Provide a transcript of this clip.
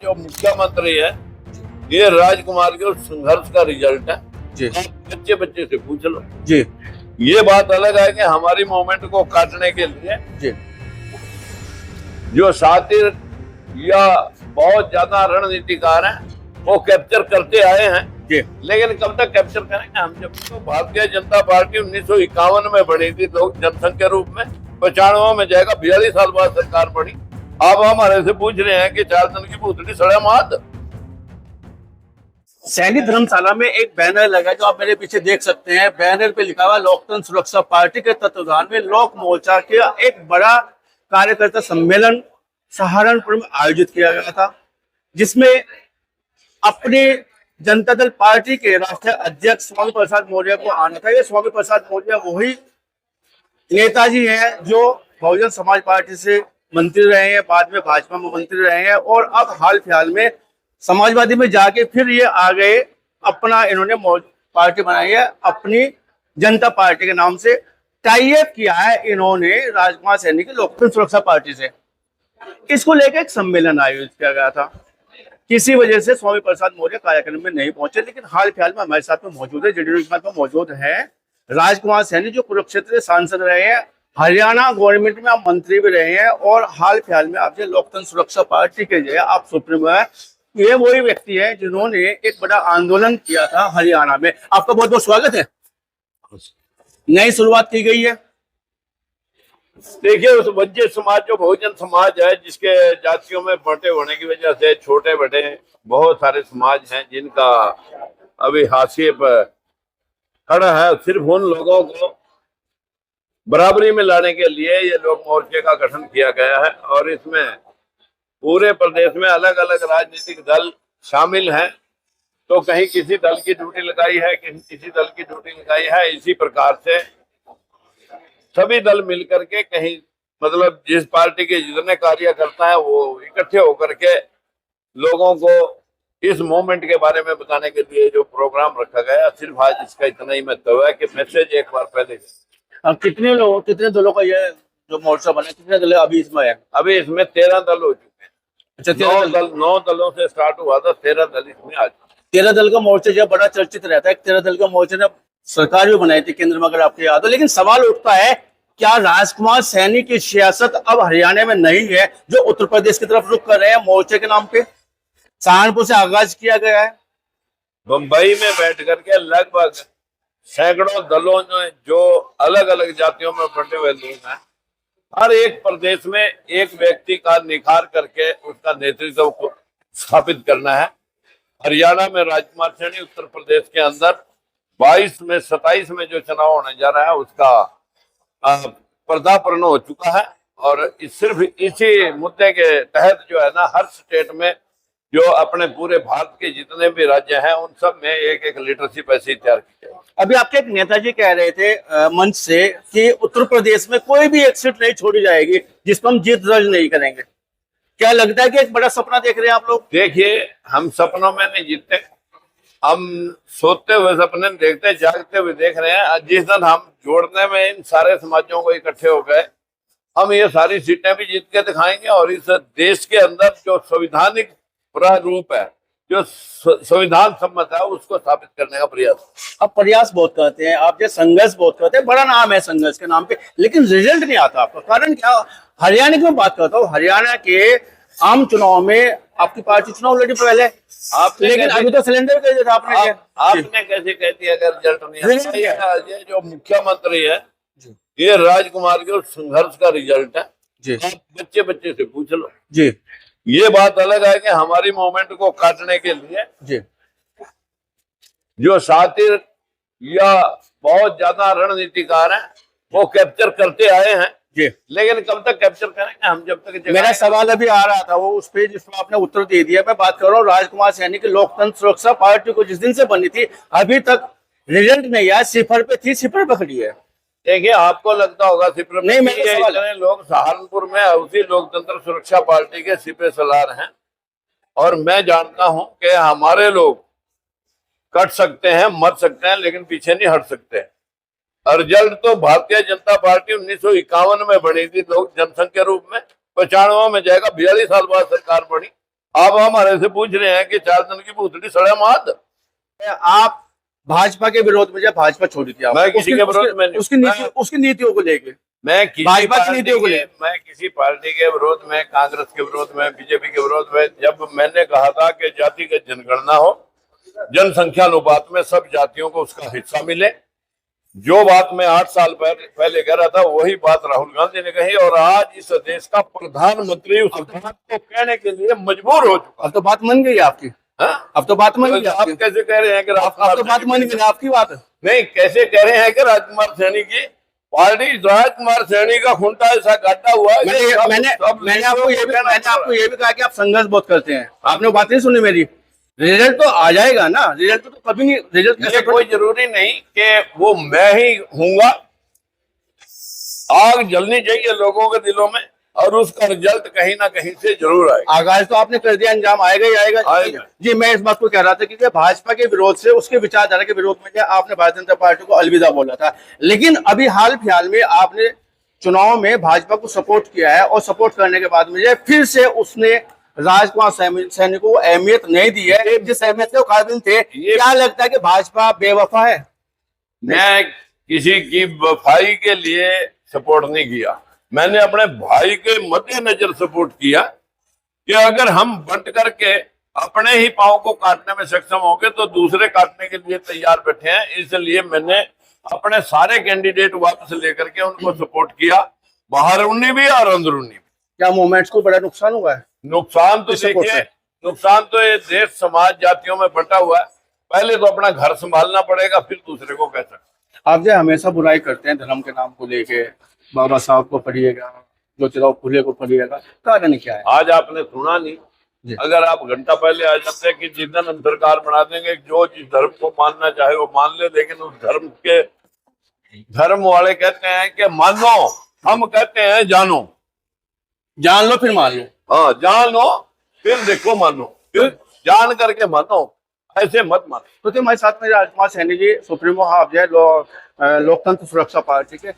जो मुख्यमंत्री है ये राजकुमार के संघर्ष का रिजल्ट है जी। बच्चे बच्चे से पूछ लो जी ये बात अलग है कि हमारी मूवमेंट को काटने के लिए जी जो साथी या बहुत ज्यादा रणनीतिकार हैं वो कैप्चर करते आए हैं जी लेकिन कब तक कैप्चर करेंगे हम। जब तो भारतीय जनता पार्टी 1951 में बनी थी लोक जनसंघ के रूप में, 95 में जाएगा, 42 साल बाद सरकार बनी। आप हमारे से पूछ रहे हैं कि 4 दिन की भूतड़ी सड़ा मात। सैनिक धर्मशाला में एक बैनर लगा जो आप मेरे पीछे देख सकते हैं। बैनर पे लिखा हुआ लोकतंत्र सुरक्षा पार्टी के तत्वाधान में लोक मोर्चा के एक बड़ा कार्यकर्ता सम्मेलन सहारनपुर में आयोजित किया गया था, जिसमें अपने जनता दल पार्टी के राष्ट्रीय अध्यक्ष स्वामी प्रसाद मौर्य को आना था। ये स्वामी प्रसाद मौर्य वही नेताजी हैं जो बहुजन समाज पार्टी से मंत्री रहे हैं, बाद में भाजपा में मंत्री रहे हैं और अब हाल फिलहाल में समाजवादी में जाके फिर ये आ गए। अपना इन्होंने पार्टी बनाई है, अपनी जनता पार्टी के नाम से टाई अप किया है इन्होंने राजकुमार सैनी की लोकतंत्र सुरक्षा पार्टी से। इसको लेकर एक सम्मेलन आयोजित किया गया था। किसी वजह से स्वामी प्रसाद मौर्य कार्यक्रम में नहीं पहुंचे, लेकिन हाल फिलहाल में हमारे साथ में मौजूद है, जेडीयू के साथ में मौजूद है राजकुमार सैनी जो कुरुक्षेत्र के सांसद रहे हैं, हरियाणा गवर्नमेंट में आप मंत्री भी रहे हैं और हाल फिलहाल में आप जो लोकतंत्र सुरक्षा पार्टी के जो है आप सुप्रीमो है। ये वही व्यक्ति है जिन्होंने एक बड़ा आंदोलन किया था हरियाणा में। आपका बहुत बहुत स्वागत है। नई शुरुआत की गई है। देखिए उस वंचित समाज जो बहुजन समाज है, जिसके जातियों में बंटे होने की वजह से छोटे बड़े बहुत सारे समाज हैं जिनका अभी हाशिए पर खड़ा है, सिर्फ उन लोगों को बराबरी में लाने के लिए ये लोक मोर्चे का गठन किया गया है और इसमें पूरे प्रदेश में अलग अलग राजनीतिक दल शामिल हैं। तो कहीं किसी दल की ड्यूटी लगाई है, किसी दल की ड्यूटी लगाई है। इसी प्रकार से सभी दल मिलकर के कहीं मतलब जिस पार्टी के जितने कार्यकर्ता है वो इकट्ठे होकर के लोगों को इस मूवमेंट के बारे में बताने के लिए जो प्रोग्राम रखा गया, सिर्फ आज इसका इतना ही महत्व है कि मैसेज एक बार पहले। कितने लोग, कितने दलों का ये जो मोर्चा बना, कितने दल अभी इसमें है? अभी इसमें 13 दल हो चुके हैं। अच्छा, 9 दलों से स्टार्ट हुआ था, 13 दल इसमें आज। 13 दल का मोर्चा जो बड़ा चर्चित रहता है, 13 दल का मोर्चा ने सरकार भी बनाई थी केंद्र में, अगर आपको याद हो। लेकिन सवाल उठता है, क्या राजकुमार सैनी की सियासत अब हरियाणा में नहीं है जो उत्तर प्रदेश की तरफ रुख कर रहे हैं मोर्चे के नाम पे? सहारनपुर से आगाज किया गया है। बंबई में बैठ करके लगभग सैकड़ों दलों ने जो अलग अलग जातियों में बंटे हुए लोग हैं, हर एक प्रदेश में एक व्यक्ति का निखार करके उसका नेतृत्व को स्थापित करना है। हरियाणा में राजकुमार सैनी, उत्तर प्रदेश के अंदर 22 में 27 में जो चुनाव होने जा रहा है उसका पर्दापर्ण हो चुका है और सिर्फ इसी मुद्दे के तहत जो है ना, हर स्टेट में जो अपने पूरे भारत के जितने भी राज्य हैं उन सब में एक एक लीडरशिप ऐसी तैयार की जाए। अभी आपके एक नेताजी कह रहे थे मंच से कि उत्तर प्रदेश में कोई भी एक सीट नहीं छोड़ी जाएगी जिस पर हम जीत दर्ज नहीं करेंगे। क्या लगता है कि एक बड़ा सपना देख रहे हैं आप लोग? देखिए, हम सपनों में नहीं जीतते, हम सोते हुए सपने देखते, जागते हुए देख रहे हैं। जिस दिन हम जोड़ने में इन सारे समाजों को इकट्ठे हो गए, हम ये सारी सीटें भी जीत के दिखाएंगे और इस देश के अंदर जो संविधानिक प्रारूप है, जो संविधान सम्मत है, उसको स्थापित करने का प्रयास। अब प्रयास बहुत करते हैं आप, जो संघर्ष बहुत करते हैं, बड़ा नाम है संघर्ष के नाम पे, लेकिन रिजल्ट नहीं आता आपका। कारण क्या? हरियाणा की मैं बात करता हूँ, हरियाणा के आम चुनाव में आपकी पार्टी चुनाव लड़ी पहले, लेकिन अभी तो सिलेंडर कह दिया था आपने कैसे कह दिया अगर रिजल्ट नहीं आया? ये जो मुख्यमंत्री है ये राजकुमार के संघर्ष का रिजल्ट है जी। बच्चे बच्चे से पूछ लो जी। ये बात अलग है कि हमारी मूवमेंट को काटने के लिए जी जो साथी या बहुत ज्यादा रणनीतिकार हैं वो कैप्चर करते आए हैं जी, लेकिन कब तक कैप्चर करेंगे हम। जब तक मेरा सवाल अभी आ रहा था वो उस पे जिसमें आपने उत्तर दे दिया। मैं बात कर रहा हूँ राजकुमार सैनी की लोकतंत्र सुरक्षा पार्टी को जिस दिन से बनी थी अभी तक रिजल्ट नहीं आया, सिफर पे थी, सिफर पे खड़ी है। देखिए, आपको लगता होगा सिपरे नहीं, मेरा सवाल है, लोग सहारनपुर में उसी लोकतंत्र सुरक्षा पार्टी के सिपे सलार हैं और मैं जानता हूं कि हमारे लोग कट सकते हैं, मर सकते हैं, लेकिन पीछे नहीं हट सकते। रिजल्ट तो भारतीय जनता पार्टी 1951 में बनी थी लोक जनसंघ के रूप में, 95 में जाएगा, 42 साल बाद सरकार बनी। आप हमारे से पूछ रहे हैं कि 4 दिन की भूतड़ी सड़ा मात। आप भाजपा के विरोध में, जब भाजपा छोड़ी थी आप, मैं किसी के विरोध में नहीं। उसकी नीतियों को लेके, मैं किसी भाजपा की नीतियों को मैं किसी पार्टी के विरोध में, कांग्रेस के विरोध में, बीजेपी के विरोध में, जब मैंने कहा था कि जातिगत जनगणना हो, जनसंख्या अनुपात में सब जातियों को उसका हिस्सा मिले, जो बात मैं 8 साल पहले कह रहा था वही बात राहुल गांधी ने कही, और आज इस देश का प्रधानमंत्री उस बात को कहने के लिए मजबूर हो चुका। अब तो बात मान गई आपकी। हाँ? अब तो बात मान गई आप आपकी। कैसे कह रहे हैं कि अब तो बात मान गई ना आपकी बात। नहीं, कैसे कह रहे हैं कि राजकुमार सैनी की पार्टी, राजकुमार सैनी का खूंटा ऐसा काटा हुआ है। मैंने आपको ये भी कहा कि आप संघर्ष बहुत करते हैं। आपने बात नहीं सुनी मेरी। रिजल्ट तो आ जाएगा ना, रिजल्ट तो कभी नहीं, रिजल्ट ये कोई जरूरी नहीं कि वो मैं ही हूंगा। आग जलनी चाहिए लोगों के दिलों में, और उसका रिजल्ट कहीं ना कहीं से जरूर आएगा। आगाज तो आपने कर दिया, अंजाम आएगा ही आएगा। जी, मैं इस बात को कह रहा था कि भाजपा के विरोध से, उसके विचारधारा के विरोध में आपने भारतीय जनता पार्टी को अलविदा बोला था, लेकिन अभी हाल फिलहाल में आपने चुनाव में भाजपा को सपोर्ट किया है, और सपोर्ट करने के बाद में फिर से उसने राजकुमार सैनी को अहमियत नहीं दी है जिस अहमियत के काबिल थे। क्या लगता है कि भाजपा बेवफा है? मैं किसी की वफाई के लिए सपोर्ट नहीं किया, मैंने अपने भाई के मद्देनजर सपोर्ट किया कि अगर हम बंट करके अपने ही पांव को काटने में सक्षम होंगे तो दूसरे काटने के लिए तैयार बैठे हैं। इसलिए मैंने अपने सारे कैंडिडेट वापस लेकर के उनको सपोर्ट किया, बाहरूनी भी और अंदरूनी भी। क्या मूवमेंट्स को बड़ा नुकसान हुआ है? नुकसान तो देखिए, नुकसान तो ये देश समाज जातियों में बंटा हुआ है। पहले तो अपना घर संभालना पड़ेगा, फिर दूसरे को कह सकते। आप जो हमेशा बुराई करते हैं धर्म के नाम को लेके, बाबा साहब को पढ़िएगा, ज्योतिराव फुले को पढ़िएगा, कारण क्या है? आज आपने सुना नहीं, अगर आप घंटा पहले आ जाते हैं कि जिस दिन हम सरकार बना देंगे, जो जिस धर्म को मानना चाहे वो मान ले, लेकिन उस धर्म वाले कहते हैं कि मानो, हम कहते हैं जानो। जान लो फिर मान लो। हाँ, जान लो फिर देखो मानो, फिर जान करके मानो, ऐसे मत मानो। तो हमारे साथ में राजकुमार सैनी जी, सुप्रीमो आप जो है लोकतंत्र सुरक्षा पार्टी के।